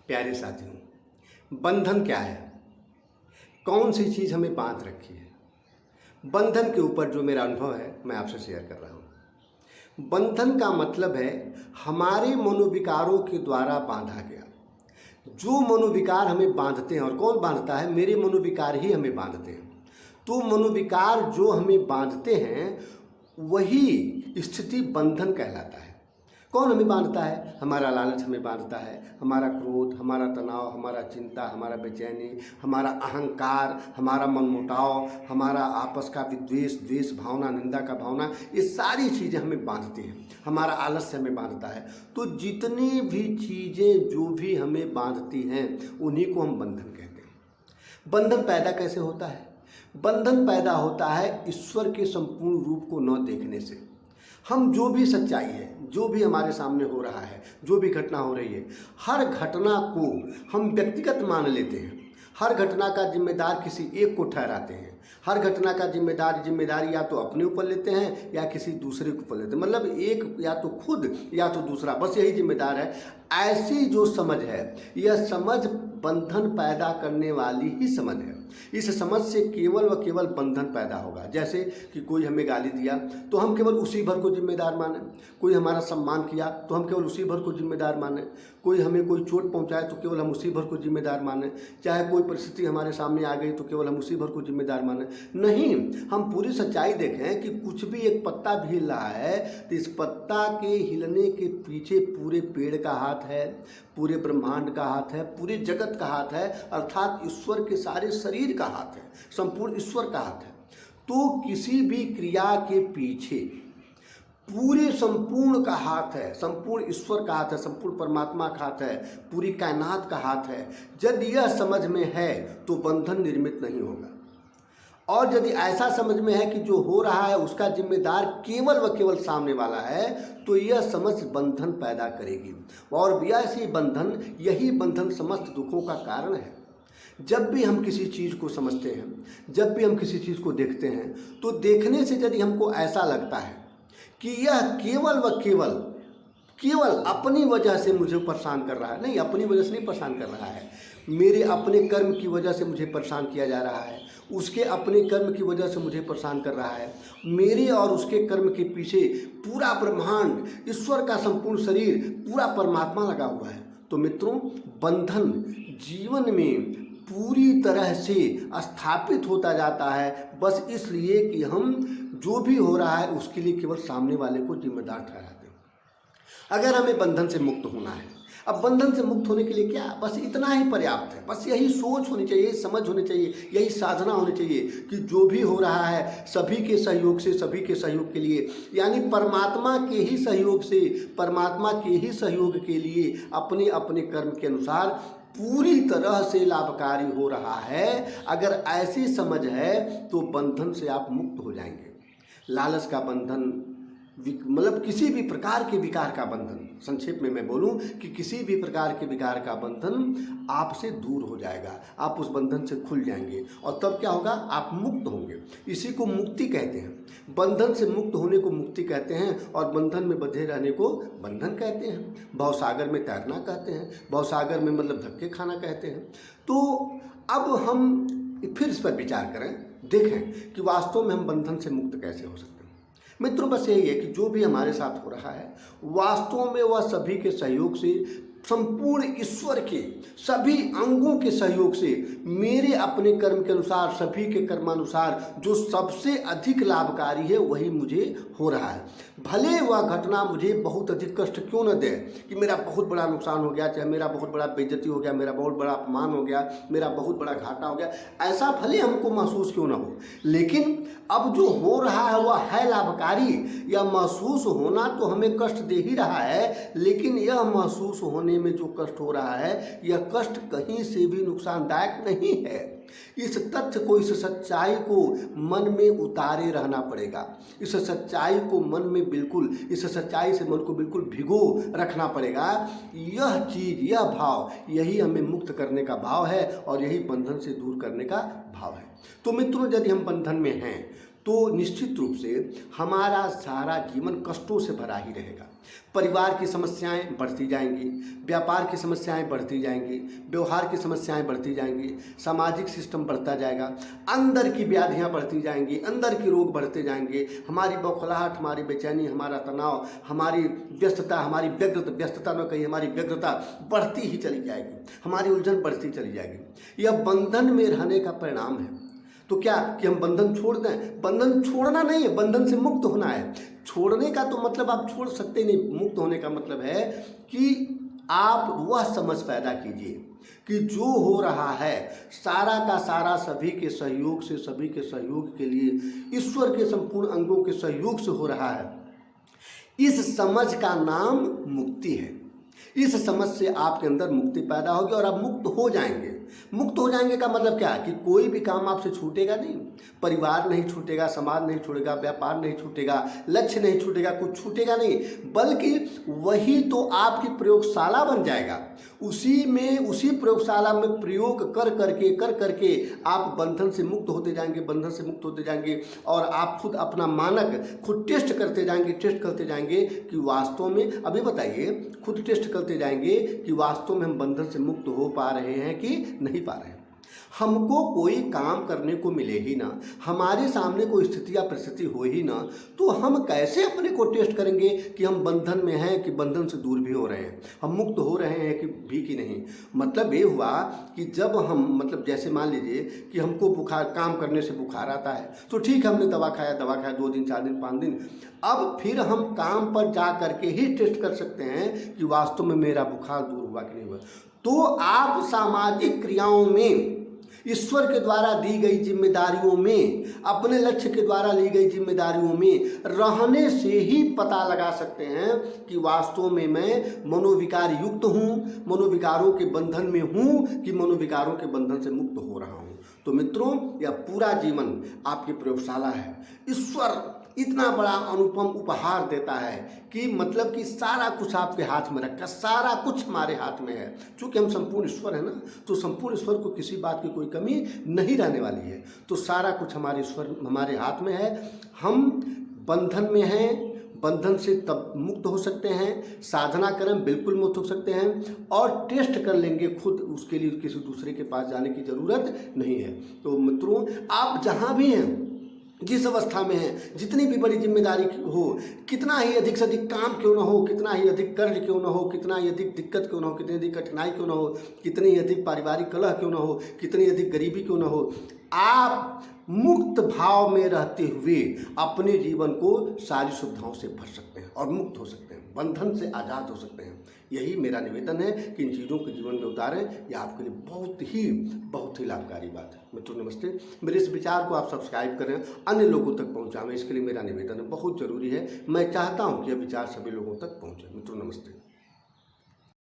प्यारे साथियों, बंधन क्या है? कौन सी चीज़ हमें बांध रखी है? बंधन के ऊपर जो मेरा अनुभव है मैं आपसे शेयर कर रहा हूँ। बंधन का मतलब है हमारे मनोविकारों के द्वारा बांधा गया। जो मनोविकार हमें बांधते हैं, और कौन बांधता है? मेरे मनोविकार ही हमें बांधते हैं। तो मनोविकार जो हमें बांधते हैं वही स्थिति बंधन कहलाता है। कौन हमें बांधता है? हमारा लालच हमें बांधता है, हमारा क्रोध, हमारा तनाव, हमारा चिंता, हमारा बेचैनी, हमारा अहंकार, हमारा मनमुटाव, हमारा आपस का विद्वेष, द्वेष भावना, निंदा का भावना, ये सारी चीज़ें हमें बांधती हैं। हमारा आलस्य हमें बांधता है। तो जितनी भी चीज़ें जो भी हमें बांधती हैं उन्हीं को हम बंधन कहते हैं। बंधन पैदा कैसे होता है? बंधन पैदा होता है ईश्वर के संपूर्ण रूप को न देखने से। हम जो भी सच्चाई है, जो भी हमारे सामने हो रहा है, जो भी घटना हो रही है, हर घटना को हम व्यक्तिगत मान लेते हैं। हर घटना का जिम्मेदार किसी एक को ठहराते हैं। हर घटना का जिम्मेदारी या तो अपने ऊपर लेते हैं या किसी दूसरे के ऊपर लेते हैं। मतलब एक या तो खुद या तो दूसरा, बस यही जिम्मेदार है। ऐसी जो समझ है, यह समझ बंधन पैदा करने वाली ही समझ है। इस समझ से केवल व केवल बंधन पैदा होगा। जैसे कि कोई हमें गाली दिया तो हम केवल उसी भर को जिम्मेदार माने। कोई हमारा सम्मान किया तो हम केवल उसी भर को जिम्मेदार माने। कोई हमें कोई चोट पहुंचाए तो केवल हम उसी भर को जिम्मेदार माने। चाहे कोई परिस्थिति हमारे सामने आ गई तो केवल हम उसी भर को जिम्मेदार माने। नहीं, हम पूरी सच्चाई देखें कि कुछ भी एक पत्ता भी हिल रहा है तो इस पत्ता के हिलने के पीछे पूरे पेड़ का हाथ है, पूरे ब्रह्मांड का हाथ है, पूरे जगत का हाथ है, अर्थात ईश्वर के सारे शरीर का हाथ है, संपूर्ण ईश्वर का हाथ है। तो किसी भी क्रिया के पीछे पूरे संपूर्ण का हाथ है, संपूर्ण ईश्वर का हाथ है, संपूर्ण परमात्मा का हाथ है, पूरी कायनात का हाथ है। यदि यह समझ में है तो बंधन निर्मित नहीं होगा। और यदि ऐसा समझ में है कि जो हो रहा है उसका जिम्मेदार केवल व केवल सामने वाला है, तो यह समझ बंधन पैदा करेगी। और यही बंधन समस्त दुखों का कारण है। जब भी हम किसी चीज़ को समझते हैं, जब भी हम किसी चीज़ को देखते हैं, तो देखने से यदि हमको ऐसा लगता है कि यह केवल व केवल अपनी वजह से मुझे परेशान कर रहा है, नहीं, अपनी वजह से नहीं परेशान कर रहा है, मेरे अपने कर्म की वजह से मुझे परेशान किया जा रहा है, उसके अपने कर्म की वजह से मुझे परेशान कर रहा है, मेरे और उसके कर्म के पीछे पूरा ब्रह्मांड, ईश्वर का संपूर्ण शरीर, पूरा परमात्मा लगा हुआ है। तो मित्रों, बंधन जीवन में पूरी तरह से स्थापित होता जाता है, बस इसलिए कि हम जो भी हो रहा है उसके लिए केवल सामने वाले को जिम्मेदार ठहराते हैं। अगर हमें बंधन से मुक्त होना है, अब बंधन से मुक्त होने के लिए क्या, बस इतना ही पर्याप्त है। बस यही सोच होनी चाहिए, यही समझ होनी चाहिए, यही साधना होनी चाहिए कि जो भी हो रहा है सभी के सहयोग से, सभी के सहयोग के लिए, यानी परमात्मा के ही सहयोग से, परमात्मा के ही सहयोग के लिए अपने अपने कर्म के अनुसार पूरी तरह से लाभकारी हो रहा है। अगर ऐसी समझ है तो बंधन से आप मुक्त हो जाएंगे। लालच का बंधन, मतलब किसी भी प्रकार के विकार का बंधन, संक्षेप में मैं बोलूं कि किसी भी प्रकार के विकार का बंधन आपसे दूर हो जाएगा। आप उस बंधन से खुल जाएंगे और तब क्या होगा? आप मुक्त होंगे। इसी को मुक्ति कहते हैं। बंधन से मुक्त होने को मुक्ति कहते हैं और बंधन में बंधे रहने को बंधन कहते हैं। भवसागर में तैरना कहते हैं, भवसागर में मतलब धक्के खाना कहते हैं। तो अब हम फिर इस पर विचार करें, देखें कि वास्तव में हम बंधन से मुक्त कैसे हो सकते हैं। मित्रों, बस यही है कि जो भी हमारे साथ हो रहा है वास्तव में वह सभी के सहयोग से, संपूर्ण ईश्वर के सभी अंगों के सहयोग से, मेरे अपने कर्म के अनुसार, सभी के कर्मानुसार जो सबसे अधिक लाभकारी है वही मुझे हो रहा है। भले वह घटना मुझे बहुत अधिक कष्ट क्यों न दे, कि मेरा बहुत बड़ा नुकसान हो गया, चाहे मेरा बहुत बड़ा बेइज्जती हो गया, मेरा बहुत बड़ा अपमान हो गया, मेरा बहुत बड़ा घाटा हो गया, ऐसा भले हमको महसूस क्यों ना हो, लेकिन अब जो हो रहा है वह है लाभकारी। यह महसूस होना तो हमें कष्ट दे ही रहा है, लेकिन यह महसूस होने में जो कष्ट हो रहा है यह कष्ट कहीं से भी नुकसानदायक नहीं है। इस तथ्य को, इस सच्चाई को मन में उतारे रहना पड़ेगा। इस सच्चाई को मन में बिल्कुल, इस सच्चाई से मन को बिल्कुल भिगो रखना पड़ेगा। यह चीज, यह भाव, यही हमें मुक्त करने का भाव है और यही बंधन से दूर करने का भाव है। तो मित्रों, यदि हम बंधन में हैं तो निश्चित रूप से हमारा सारा जीवन कष्टों से भरा ही रहेगा। परिवार की समस्याएं बढ़ती जाएंगी, व्यापार की समस्याएं बढ़ती जाएंगी, व्यवहार की समस्याएं बढ़ती जाएंगी, सामाजिक सिस्टम बढ़ता जाएगा, अंदर की व्याधियां बढ़ती जाएंगी, अंदर के रोग बढ़ते जाएंगे, हमारी बौखलाहट, हमारी बेचैनी, हमारा तनाव, हमारी व्यस्तता, हमारी व्यस्तता न कही हमारी व्यग्रता बढ़ती ही चली जाएगी, हमारी उलझन बढ़ती चली जाएगी। यह बंधन में रहने का परिणाम है। तो क्या कि हम बंधन छोड़ दें? बंधन छोड़ना नहीं है, बंधन से मुक्त होना है। छोड़ने का तो मतलब आप छोड़ सकते नहीं, मुक्त होने का मतलब है कि आप वह समझ पैदा कीजिए कि जो हो रहा है सारा का सारा सभी के सहयोग से, सभी के सहयोग के लिए, ईश्वर के संपूर्ण अंगों के सहयोग से हो रहा है। इस समझ का नाम मुक्ति है। इस समझ से आपके अंदर मुक्ति पैदा होगी और आप मुक्त हो जाएंगे। मुक्त हो जाएंगे का मतलब क्या? कि कोई भी काम आपसे छूटेगा नहीं, परिवार नहीं छूटेगा, समाज नहीं छूटेगा, व्यापार नहीं छूटेगा, लक्ष्य नहीं छूटेगा, कुछ छूटेगा नहीं, बल्कि वही तो आपकी प्रयोगशाला बन जाएगा। उसी प्रयोगशाला में प्रयोग कर करके आप बंधन से मुक्त होते जाएंगे, बंधन से मुक्त होते जाएंगे और आप खुद अपना मानक खुद टेस्ट करते जाएंगे कि वास्तव में, अभी बताइए, खुद टेस्ट करते जाएंगे कि वास्तव में हम बंधन से मुक्त हो पा रहे हैं कि नहीं पा रहे हैं। हमको कोई काम करने को मिले ही ना, हमारे सामने कोई स्थिति या परिस्थिति हो ही ना, तो हम कैसे अपने को टेस्ट करेंगे कि हम बंधन में हैं कि बंधन से दूर भी हो रहे हैं, हम मुक्त हो रहे हैं कि नहीं। मतलब ये हुआ कि जब हम, मतलब जैसे मान लीजिए कि हमको बुखार, काम करने से बुखार आता है तो ठीक है, हमने दवा खाया 2 दिन 4 दिन 5 दिन, अब फिर हम काम पर जा करके ही टेस्ट कर सकते हैं कि वास्तव में मेरा बुखार दूर हुआ कि नहीं हुआ। तो आप सामाजिक क्रियाओं में, ईश्वर के द्वारा दी गई जिम्मेदारियों में, अपने लक्ष्य के द्वारा ली गई जिम्मेदारियों में रहने से ही पता लगा सकते हैं कि वास्तव में मैं मनोविकार युक्त हूँ, मनोविकारों के बंधन में हूँ कि मनोविकारों के बंधन से मुक्त हो रहा हूँ। तो मित्रों, यह पूरा जीवन आपकी प्रयोगशाला है। ईश्वर इतना बड़ा अनुपम उपहार देता है कि मतलब कि सारा कुछ आपके हाथ में रखा, सारा कुछ हमारे हाथ में है। चूँकि हम संपूर्ण ईश्वर है ना, तो संपूर्ण ईश्वर को किसी बात की कोई कमी नहीं रहने वाली है। तो सारा कुछ हमारे ईश्वर, हमारे हाथ में है। हम बंधन में हैं, बंधन से तब मुक्त हो सकते हैं, साधना करें बिल्कुल मुक्त हो सकते हैं और टेस्ट कर लेंगे खुद, उसके लिए किसी दूसरे के पास जाने की ज़रूरत नहीं है। तो मित्रों, आप जहाँ भी हैं, जिस अवस्था में है, जितनी भी बड़ी जिम्मेदारी हो, कितना ही अधिक से अधिक काम क्यों ना हो, कितना ही अधिक कर्ज क्यों ना हो, कितना ही अधिक दिक्कत क्यों ना हो, कितनी अधिक कठिनाई क्यों ना हो, कितनी ही अधिक पारिवारिक कलह क्यों ना हो, कितनी अधिक गरीबी क्यों ना हो, आप मुक्त भाव में रहते हुए अपने जीवन को सारी सुविधाओं से भर सकते हैं और मुक्त हो सकते हैं, बंधन से आज़ाद हो सकते हैं। यही मेरा निवेदन है कि इन चीज़ों को जीवन में उतारें। यह आपके लिए बहुत ही लाभकारी बात है। मित्रों नमस्ते। मेरे इस विचार को आप सब्सक्राइब करें, अन्य लोगों तक पहुँचाएं, इसके लिए मेरा निवेदन है, बहुत ज़रूरी है। मैं चाहता हूँ कि यह विचार सभी लोगों तक पहुँचे। मित्रों नमस्ते।